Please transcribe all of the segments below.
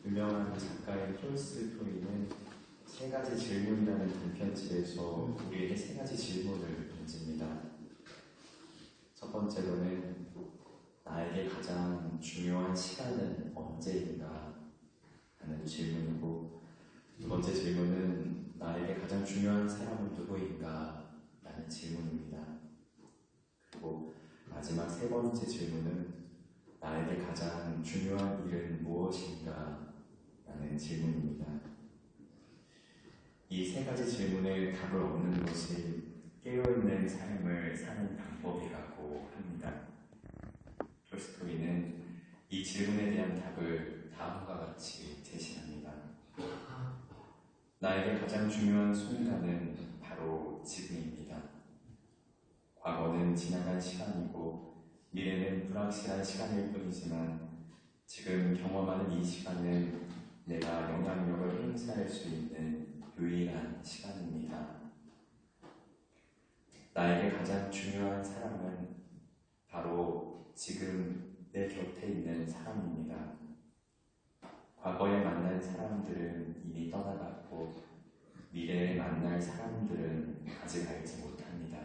유명한 작가인 톨스토이는 세 가지 질문이라는 단편집에서 우리에게 세 가지 질문을 던집니다. 첫 번째로는 나에게 가장 중요한 시간은 언제인가 하는 질문이고, 두 번째 질문은 나에게 가장 중요한 사람은 누구인가 라는 질문입니다. 그리고 마지막 세 번째 질문은 나에게 가장 중요한 일은 무엇인가 라는 질문입니다. 이 세 가지 질문에 답을 얻는 것이 깨어있는 삶을 사는 방법이라고 합니다. 톨스토이는 이 질문에 대한 답을 다음과 같이 제시합니다. 나에게 가장 중요한 순간은 바로 지금입니다. 과거는 지나간 시간이고 미래는 불확실한 시간일 뿐이지만 지금 경험하는 이 시간은 내가 영향력을 행사할 수 있는 유일한 시간입니다. 나에게 가장 중요한 사람은 바로 지금 내 곁에 있는 사람입니다. 과거에 만난 사람들은 이미 떠나갔고 미래에 만날 사람들은 아직 알지 못합니다.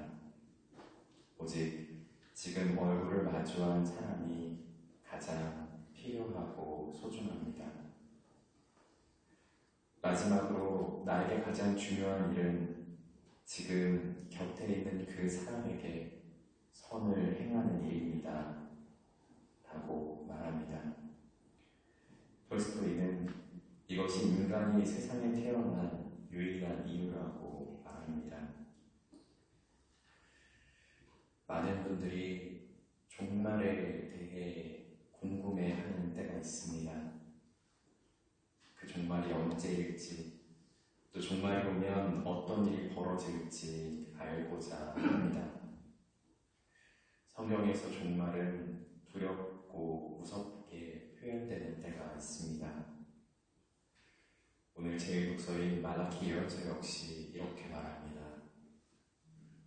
오직 지금 얼굴을 마주한 사람이 가장 필요하고 소중합니다. 마지막으로 나에게 가장 중요한 일은 지금 곁에 있는 그 사람에게 선을 행하는 일입니다. 라고 말합니다. 톨스토이는 이것이 인간이 세상에 태어난 유일한 이유라고 말합니다. 많은 분들이 종말에 대해 궁금해하는 때가 있습니다. 그 종말이 언제일지, 또 종말이 오면 어떤 일이 벌어질지 알고자 합니다. 성경에서 종말은 두렵고 무섭게 표현되는 때가 있습니다. 오늘 제1국서인 말라키 예언서 역시 이렇게 말합니다.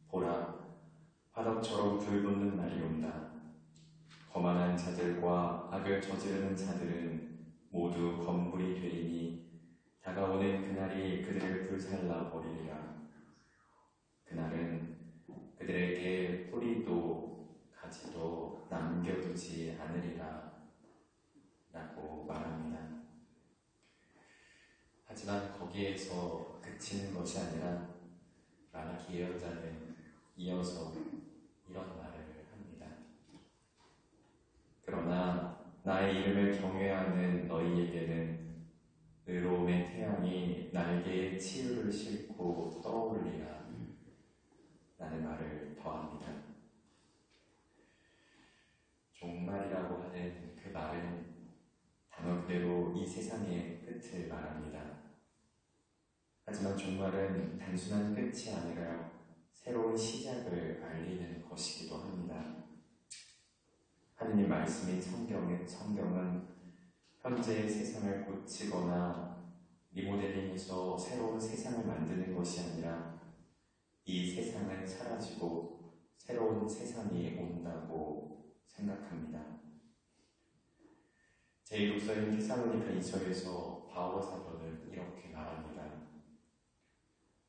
보라, 화덕처럼 불붙는 날이 온다. 거만한 자들과 악을 저지르는 자들은 모두 건물이 되리니 다가오는 그날이 그들을 불살라 버리리라. 그날은 그들에게 뿌리도 가지도 남겨두지 않으리라 라고 말합니다. 하지만 거기에서 그치는 것이 아니라 말라키 예언자는 이어서 이런 말을 합니다. 그러나 나의 이름을 경외하는 너희에게는 의로움의 태양이 날개에 치유를 싣고 떠오르리라 라는 말을 더합니다. 종말이라고 하는 그 말은 단어 그대로 이 세상의 끝을 말합니다. 하지만 종말은 단순한 끝이 아니라 새로운 시작을 알리는 것이기도 합니다. 하느님 말씀인 성경은 현재의 세상을 고치거나 리모델링해서 새로운 세상을 만드는 것이 아니라 이 세상은 사라지고 새로운 세상이 온다고 생각합니다. 제1국서인 테살로니가 2서에서 바오로 사도는 이렇게 말합니다.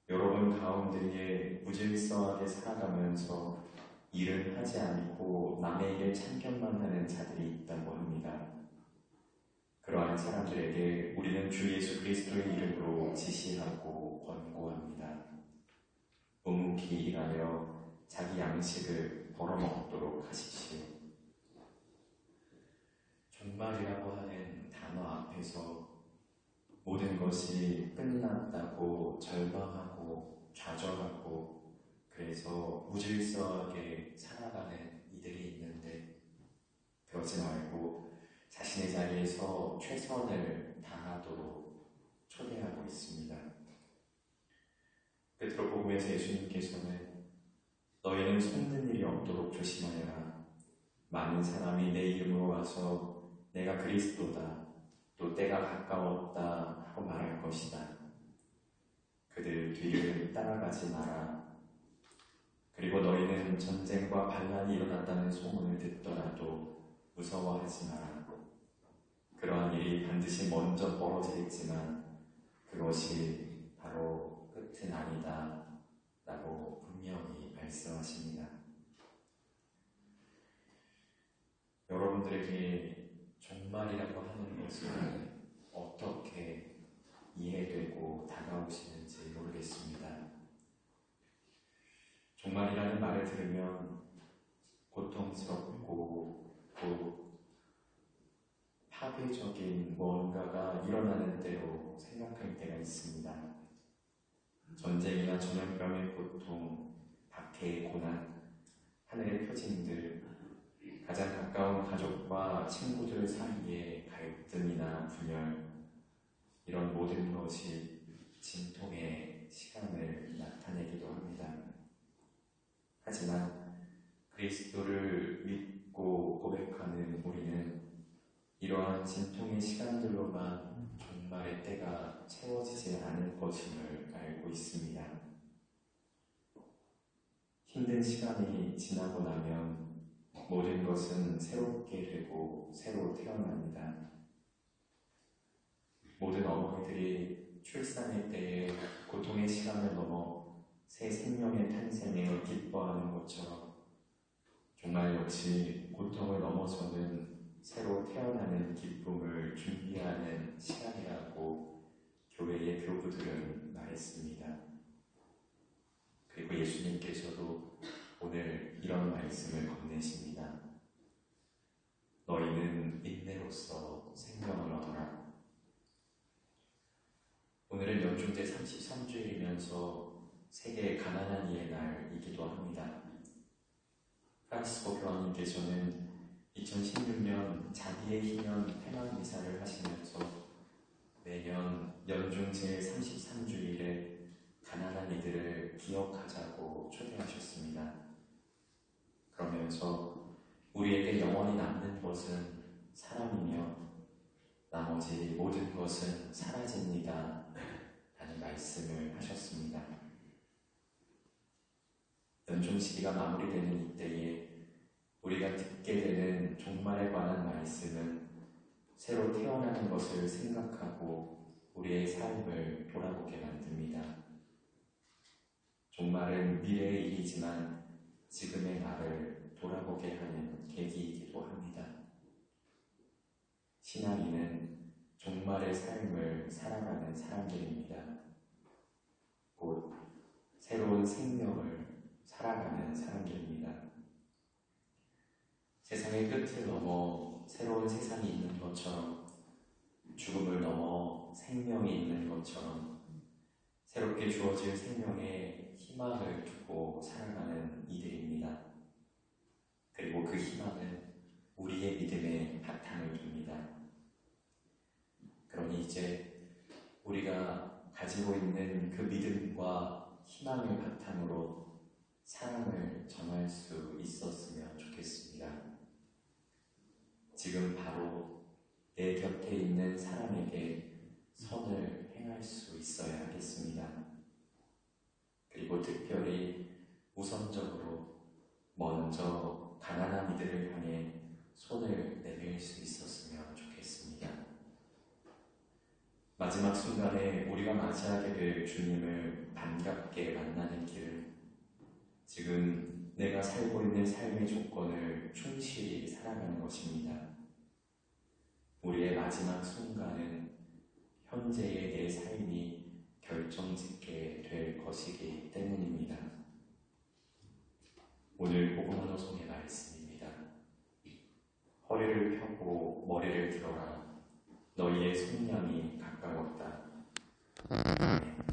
여러분 가운데에 무질서하게 살아가면서 일은 하지 않고 남의 일에 참견만 하는 자들이 있다고 합니다. 그러한 사람들에게 우리는 주 예수 그리스도의 이름으로 지시하고 권고합니다. 묵묵히 일하여 자기 양식을 벌어먹도록 하십시오. 종말이라고 하는 단어 앞에서 모든 것이 끝났다고 절망하고 좌절하고 그래서 무질서하게 살아가는 이들이 있는데 그러지 말고 자신의 자리에서 최선을 다하도록 초대하고 있습니다. 베드로복음에서 예수님께서는 너희는 손든 일이 없도록 조심하여라. 많은 사람이 내 이름으로 와서 내가 그리스도다, 또 때가 가까웠다 하고 말할 것이다. 그들 뒤를 따라가지 마라. 그리고 너희는 전쟁과 반란이 일어났다는 소문을 듣더라도 무서워하지 마라. 그러한 일이 반드시 먼저 벌어지겠지만 그것이 바로 끝은 아니다 라고 분명히 말씀하십니다. 여러분들에게 종말이라고 하는 것이 어떻게 이해되고 다가오시는지 모르겠습니다. 종말이라는 말을 들으면 고통스럽고 또 파괴적인 무언가가 일어나는 대로 생각할 때가 있습니다. 전쟁이나 전염병의 고통, 박해의 고난, 하늘의 표징들, 가장 가까운 가족과 친구들 사이의 갈등이나 분열, 이런 모든 것이 진통의 시간을 나타내기도 합니다. 하지만 그리스도를 믿고 고백하는 우리는 이러한 진통의 시간들로만 종말의 때가 채워지지 않을 것임을 알고 있습니다. 힘든 시간이 지나고 나면 모든 것은 새롭게 되고 새로 태어납니다. 모든 어머니들이 출산의 때에 고통의 시간을 넘어 새 생명의 탄생에 기뻐하는 것처럼 정말 역시 고통을 넘어서는 새로 태어나는 기쁨을 준비하는 시간이라고 교회의 교부들은 말했습니다. 그리고 예수님께서도 오늘 이런 말씀을 건네십니다. 너희는 인내로써 생명을 얻어라. 오늘은 연중제 33주일이면서 세계 가난한 이의 날이기도 합니다. 프란시스코 교황님께서는 2016년 자기의 희년 폐막 미사를 하시면서 매년 연중 제33주일에 가난한 이들을 기억하자고 초대하셨습니다. 그러면서 우리에게 영원히 남는 것은 사람이며 나머지 모든 것은 사라집니다 라는 말씀을 하셨습니다. 연중 시기가 마무리되는 이때에 우리가 듣게 되는 종말에 관한 말씀은 새로 태어나는 것을 생각하고 우리의 삶을 돌아보게 만듭니다. 종말은 미래의 일이지만 지금의 나를 돌아보게 하는 계기이기도 합니다. 신앙인은 종말의 삶을 살아가는 사람들입니다. 곧 새로운 생명을 살아가는 사람들입니다. 세상의 끝을 넘어 새로운 세상이 있는 것처럼, 죽음을 넘어 생명이 있는 것처럼 새롭게 주어질 생명에 희망을 두고 살아가는 이들입니다. 그리고 그 희망은 우리의 믿음에 바탕을 둡니다. 그러니 이제 우리가 가지고 있는 그 믿음과 희망을 바탕으로 사랑을 전할 수 있었으면 좋겠습니다. 지금 바로 내 곁에 있는 사람에게 선을 행할 수 있어야 하겠습니다. 그리고 특별히 우선적으로 먼저 가난한 이들을 향해 손을 내밀 수 있었으면 좋겠습니다. 마지막 순간에 우리가 맞이하게 될 주님을 반갑게 만나는 길은 지금 내가 살고 있는 삶의 조건을 충실히 살아가는 것입니다. 우리의 마지막 순간은 현재의 내 삶이 결정짓게 될 것이기 때문입니다. 오늘 복음 한 호송의 말씀입니다. 허리를 펴고 머리를 들어라. 너희의 속량이 가까웠다. 아멘.